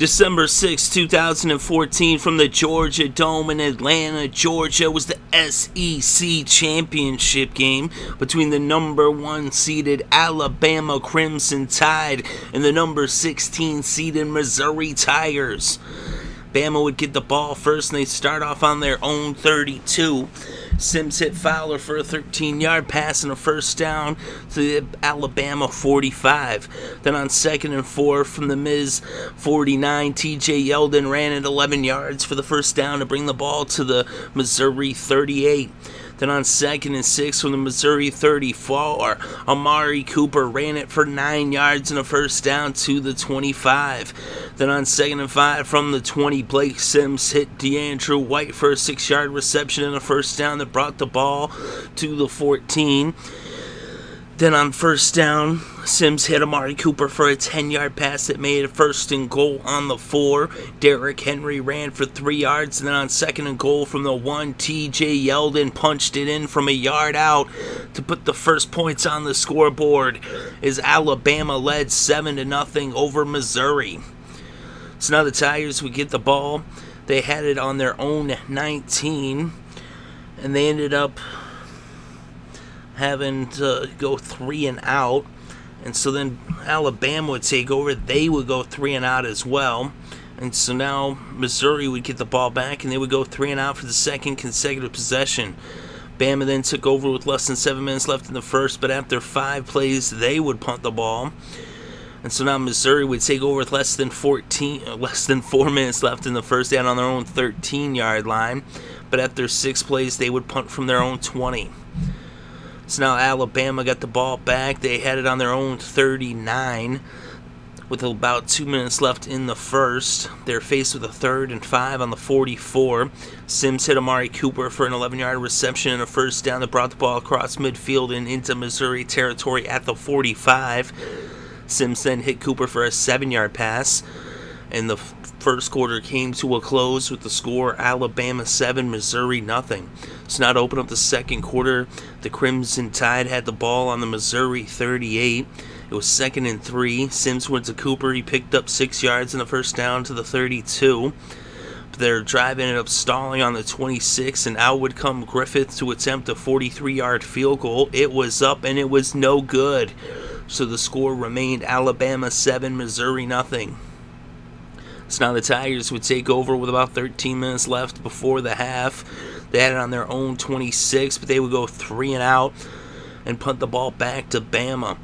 December 6, 2014, from the Georgia Dome in Atlanta, Georgia, was the SEC championship game between the number 1 seeded Alabama Crimson Tide and the number 16 seeded Missouri Tigers. Bama would get the ball first, and they start off on their own 32. Sims hit Fowler for a 13-yard pass and a first down to the Alabama 45. Then on 2nd and 4 from the Miz 49, TJ Yeldon ran it 11 yards for the first down to bring the ball to the Missouri 38. Then on 2nd and 6 from the Missouri 34, Amari Cooper ran it for 9 yards and a first down to the 25. Then on 2nd and 5 from the 20, Blake Sims hit DeAndrew White for a 6-yard reception and a first down that brought the ball to the 14. Then on first down, Sims hit Amari Cooper for a 10-yard pass that made a 1st and goal on the 4. Derrick Henry ran for 3 yards, and then on 2nd and goal from the 1, TJ Yeldon punched it in from a yard out to put the first points on the scoreboard as Alabama led 7-0 over Missouri. So now the Tigers would get the ball. They had it on their own 19, and they ended up having to go 3 and out, and so then Alabama would take over. They would go 3 and out as well, and so now Missouri would get the ball back, and they would go 3 and out for the second consecutive possession. Bama then took over with less than 7 minutes left in the first, but after 5 plays, they would punt the ball. And so now Missouri would take over with less than 4 minutes left in the first, down on their own 13-yard line. But after 6 plays, they would punt from their own 20. So now Alabama got the ball back. They had it on their own 39 with about 2 minutes left in the first. They're faced with a 3rd and 5 on the 44. Sims hit Amari Cooper for an 11-yard reception and a first down that brought the ball across midfield and into Missouri territory at the 45. Sims then hit Cooper for a 7-yard pass, and the first quarter came to a close with the score Alabama 7, Missouri nothing. So now to open up the second quarter, the Crimson Tide had the ball on the Missouri 38. It was 2nd and 3. Sims went to Cooper. He picked up 6 yards and a first down to the 32. But their drive ended up stalling on the 26, and out would come Griffith to attempt a 43-yard field goal. It was up, and it was no good. So the score remained Alabama 7, Missouri nothing. So now the Tigers would take over with about 13 minutes left before the half. They had it on their own 26, but they would go 3 and out and punt the ball back to Bama.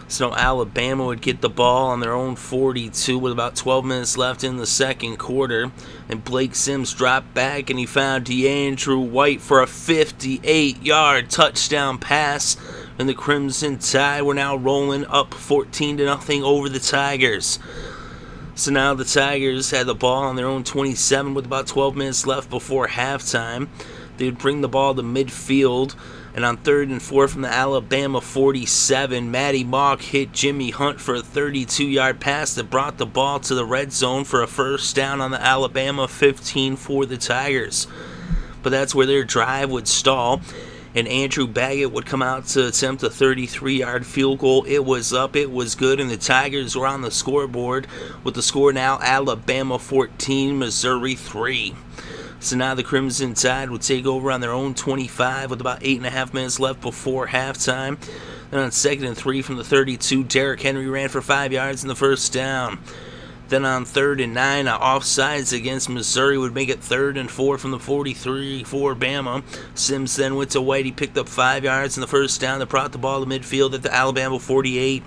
So Alabama would get the ball on their own 42 with about 12 minutes left in the second quarter. And Blake Sims dropped back, and he found DeAndrew White for a 58-yard touchdown pass. And the Crimson Tide were now rolling up 14-0 over the Tigers. So now the Tigers had the ball on their own 27 with about 12 minutes left before halftime. They would bring the ball to midfield, and on 3rd and 4 from the Alabama 47, Maty Mauk hit Jimmy Hunt for a 32-yard pass that brought the ball to the red zone for a first down on the Alabama 15 for the Tigers. But that's where their drive would stall, and Andrew Baggett would come out to attempt a 33-yard field goal. It was up, it was good, and the Tigers were on the scoreboard with the score now Alabama 14, Missouri 3. So now the Crimson Tide would take over on their own 25 with about 8.5 minutes left before halftime. Then on 2nd and 3 from the 32, Derrick Henry ran for 5 yards in the first down. Then on 3rd and 9, offsides against Missouri would make it 3rd and 4 from the 43 for Bama. Sims then went to White. He picked up 5 yards in the first down that brought the ball to midfield at the Alabama 48.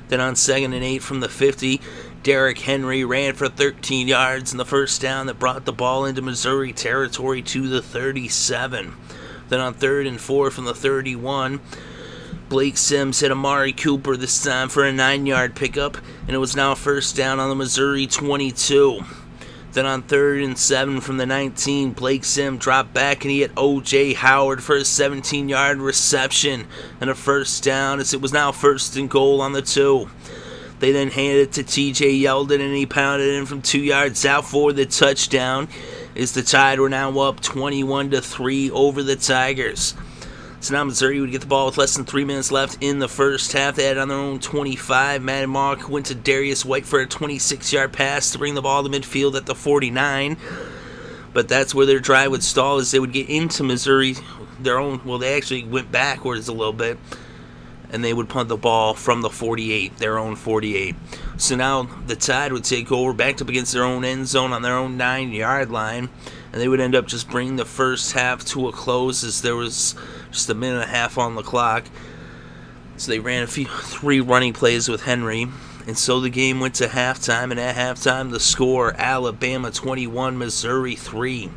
Then on 2nd and 8 from the 50, Derrick Henry ran for 13 yards in the first down that brought the ball into Missouri territory to the 37. Then on 3rd and 4 from the 31, Blake Sims hit Amari Cooper this time for a 9-yard pickup, and it was now first down on the Missouri 22. Then on 3rd and 7 from the 19, Blake Sims dropped back and he hit O.J. Howard for a 17-yard reception and a first down, as it was now 1st and goal on the 2. They then handed it to TJ Yeldon, and he pounded in from 2 yards out for the touchdown, as the Tide were now up 21-3 over the Tigers. So now Missouri would get the ball with less than 3 minutes left in the first half. They had it on their own 25. Maty Mauk went to DeAndrew White for a 26-yard pass to bring the ball to midfield at the 49. But that's where their drive would stall, as they would get into Missouri, their own. Well, they actually went backwards a little bit, and they would punt the ball from the 48, their own 48. So now the Tide would take over, backed up against their own end zone on their own 9-yard line, and they would end up just bringing the first half to a close, as there was just a minute and a half on the clock. So they ran 3 running plays with Henry, and so the game went to halftime, and at halftime the score, Alabama 21, Missouri 3.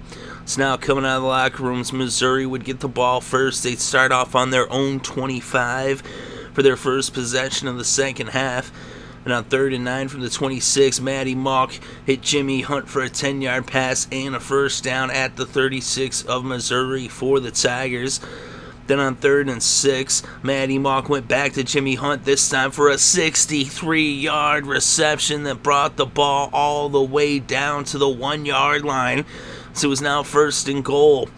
So now coming out of the locker rooms, Missouri would get the ball first. They'd start off on their own 25 for their first possession of the second half. And on 3rd and 9 from the 26, Maty Mauk hit Jimmy Hunt for a 10-yard pass and a first down at the 36 of Missouri for the Tigers. Then on 3rd and 6, Maty Mauk went back to Jimmy Hunt, this time for a 63-yard reception that brought the ball all the way down to the 1-yard line. So it was now 1st and goal.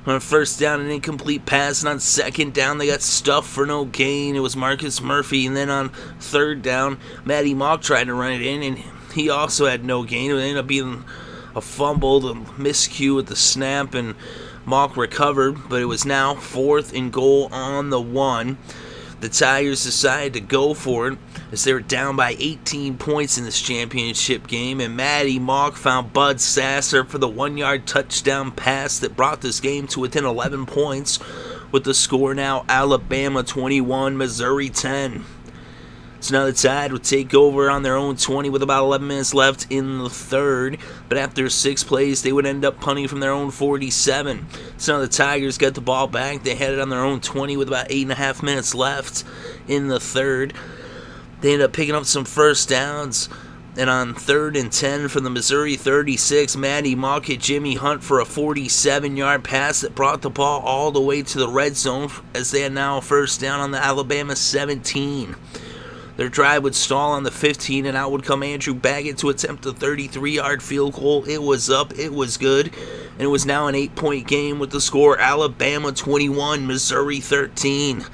On 1st down, an incomplete pass, and on 2nd down, they got stuffed for no gain. It was Marcus Murphy, and then on 3rd down, Maty Mauk tried to run it in, and he also had no gain. It ended up being a fumble, the miscue at the snap, and Mauk recovered, but it was now 4th and goal on the 1. The Tigers decided to go for it, as they were down by 18 points in this championship game, and Maty Mauk found Bud Sasser for the 1-yard touchdown pass that brought this game to within 11 points, with the score now Alabama 21, Missouri 10. So now the Tide would take over on their own 20 with about 11 minutes left in the third. But after 6 plays, they would end up punting from their own 47. So now the Tigers got the ball back. They had it on their own 20 with about 8.5 minutes left in the third. They ended up picking up some first downs. And on 3rd and 10 from the Missouri 36, Maty Mauk hit Jimmy Hunt for a 47-yard pass that brought the ball all the way to the red zone, as they had now a first down on the Alabama 17. Their drive would stall on the 15, and out would come Andrew Baggett to attempt a 33-yard field goal. It was up, it was good, and it was now an 8-point game with the score Alabama 21, Missouri 13.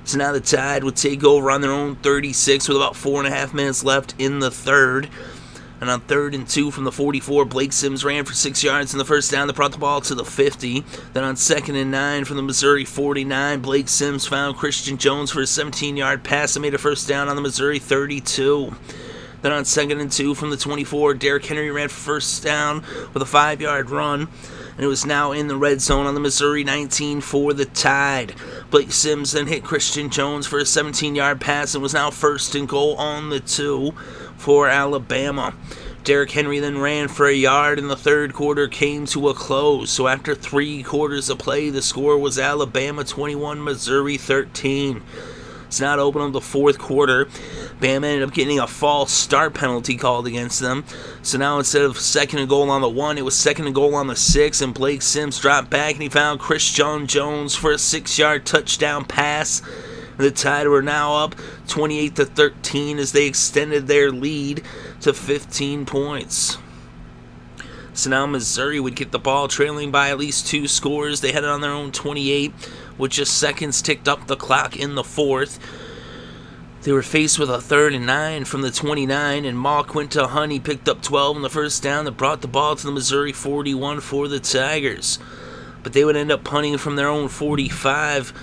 So now the Tide would take over on their own 36 with about 4.5 minutes left in the third. And on 3rd and 2 from the 44, Blake Sims ran for 6 yards in the first down that brought the ball to the 50. Then on 2nd and 9 from the Missouri 49, Blake Sims found Christion Jones for a 17-yard pass and made a first down on the Missouri 32. Then on 2nd and 2 from the 24, Derrick Henry ran for first down with a 5-yard run. And it was now in the red zone on the Missouri 19 for the Tide. Blake Sims then hit Christion Jones for a 17-yard pass and was now 1st and goal on the 2 for Alabama. Derrick Henry then ran for a yard, and the third quarter came to a close. So after 3 quarters of play, the score was Alabama 21, Missouri 13. It's not open on the 4th quarter. Bama ended up getting a false start penalty called against them. So now instead of 2nd and goal on the 1, it was 2nd and goal on the 6, and Blake Sims dropped back, and he found Christion Jones for a 6-yard touchdown pass. The Tide were now up 28-13 as they extended their lead to 15 points. So now Missouri would get the ball trailing by at least 2 scores. They had it on their own 28 with just seconds ticked up the clock in the 4th. They were faced with a 3rd and 9 from the 29, and Mauk went to Hunt. He picked up 12 on the first down that brought the ball to the Missouri 41 for the Tigers. But they would end up punting from their own 45.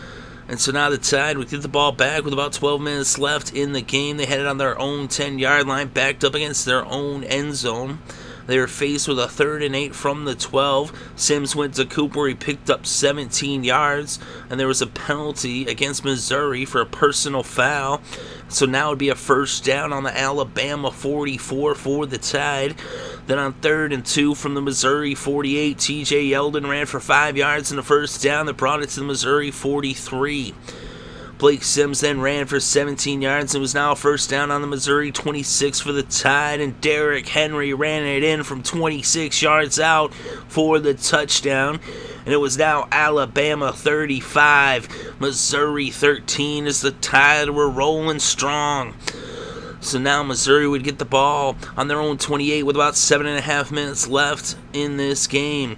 And so now the Tide would get the ball back with about 12 minutes left in the game. They had it on their own 10-yard line, backed up against their own end zone. They were faced with a 3rd and 8 from the 12. Sims went to Cooper. He picked up 17 yards, and there was a penalty against Missouri for a personal foul. So now it would be a first down on the Alabama 44 for the Tide. Then on 3rd and 2 from the Missouri 48, TJ Yeldon ran for 5 yards in the first down that brought it to the Missouri 43. Blake Sims then ran for 17 yards and was now a first down on the Missouri 26 for the Tide, and Derrick Henry ran it in from 26 yards out for the touchdown. And it was now Alabama 35, Missouri 13 as the Tide were rolling strong. So now Missouri would get the ball on their own 28 with about 7.5 minutes left in this game.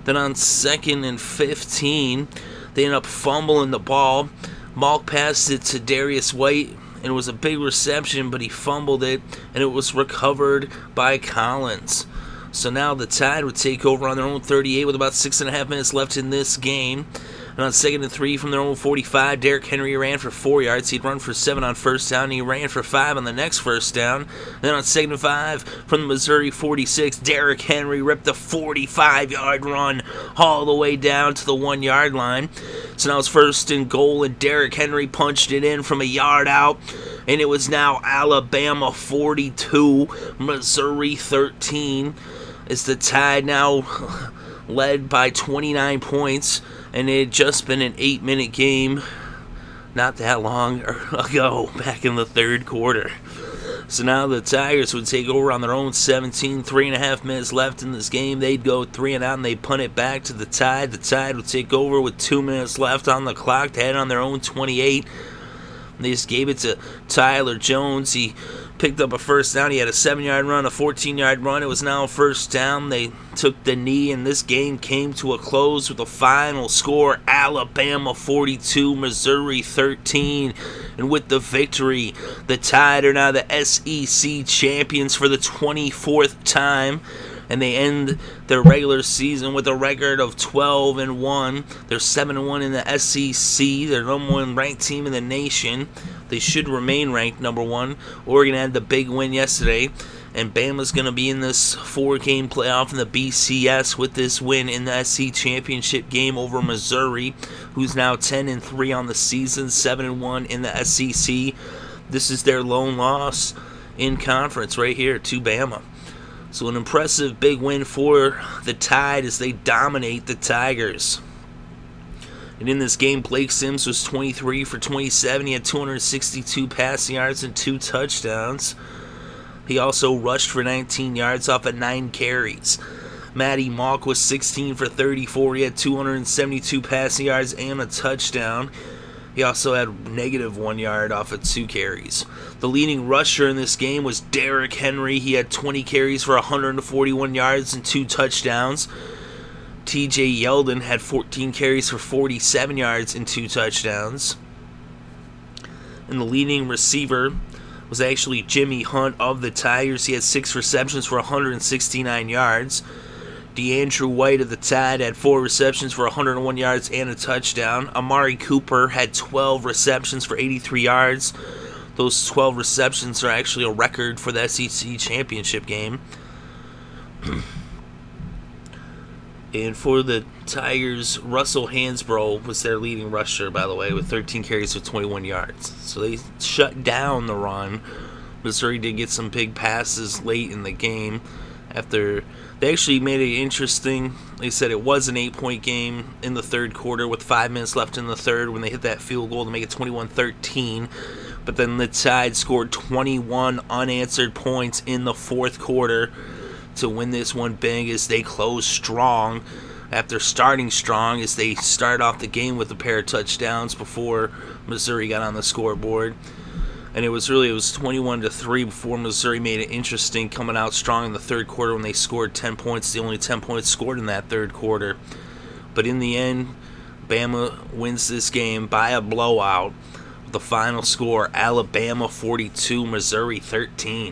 Then on 2nd and 15, They end up fumbling the ball. Mauk passed it to DeAndrew White, and it was a big reception, but he fumbled it, and it was recovered by Collins. So now the Tide would take over on their own 38 with about 6.5 minutes left in this game. And on 2nd and 3 from their own 45, Derrick Henry ran for 4 yards. He'd run for 7 on first down, and he ran for 5 on the next first down. Then on 2nd and 5 from the Missouri 46, Derrick Henry ripped a 45-yard run all the way down to the 1-yard line. So now it's 1st and goal, and Derrick Henry punched it in from a yard out. And it was now Alabama 42, Missouri 13. It's the Tide now led by 29 points. And it had just been an 8-minute game not that long ago, back in the third quarter. So now the Tigers would take over on their own 17, 3.5 minutes left in this game. They'd go 3 and out, and they'd punt it back to the Tide. The Tide would take over with 2 minutes left on the clock. They had on their own 28. They just gave it to Tyler Jones. He picked up a first down. He had a 7-yard run, a 14-yard run. It was now first down. They took the knee, and this game came to a close with a final score: Alabama 42, Missouri 13. And with the victory, the Tide are now the SEC champions for the 24th time. And they end their regular season with a record of 12-1. They're 7-1 in the SEC. They're number 1 ranked team in the nation. They should remain ranked number 1. Oregon had the big win yesterday, and Bama's going to be in this 4-game playoff in the BCS with this win in the SEC championship game over Missouri, who's now 10-3 on the season, 7-1 in the SEC. This is their lone loss in conference right here to Bama. So an impressive big win for the Tide as they dominate the Tigers. And in this game, Blake Sims was 23 for 27. He had 262 passing yards and 2 touchdowns. He also rushed for 19 yards off of 9 carries. Maty Mauk was 16 for 34. He had 272 passing yards and a touchdown. He also had -1 yard off of 2 carries. The leading rusher in this game was Derrick Henry. He had 20 carries for 141 yards and 2 touchdowns. TJ Yeldon had 14 carries for 47 yards and 2 touchdowns. And the leading receiver was actually Jimmy Hunt of the Tigers. He had 6 receptions for 169 yards. DeAndrew White of the Tide had 4 receptions for 101 yards and a touchdown. Amari Cooper had 12 receptions for 83 yards. Those 12 receptions are actually a record for the SEC championship game. And for the Tigers, Russell Hansbrough was their leading rusher, by the way, with 13 carries for 21 yards. So they shut down the run. Missouri did get some big passes late in the game. After they actually made it interesting. They said it was an 8-point game in the third quarter with 5 minutes left in the third when they hit that field goal to make it 21-13. But then the Tide scored 21 unanswered points in the fourth quarter to win this one big as they closed strong. After starting strong, as they started off the game with a pair of touchdowns before Missouri got on the scoreboard. And it was 21-3 before Missouri made it interesting, coming out strong in the third quarter when they scored 10 points, the only 10 points scored in that third quarter. But in the end, Bama wins this game by a blowout. The final score, Alabama 42, Missouri 13.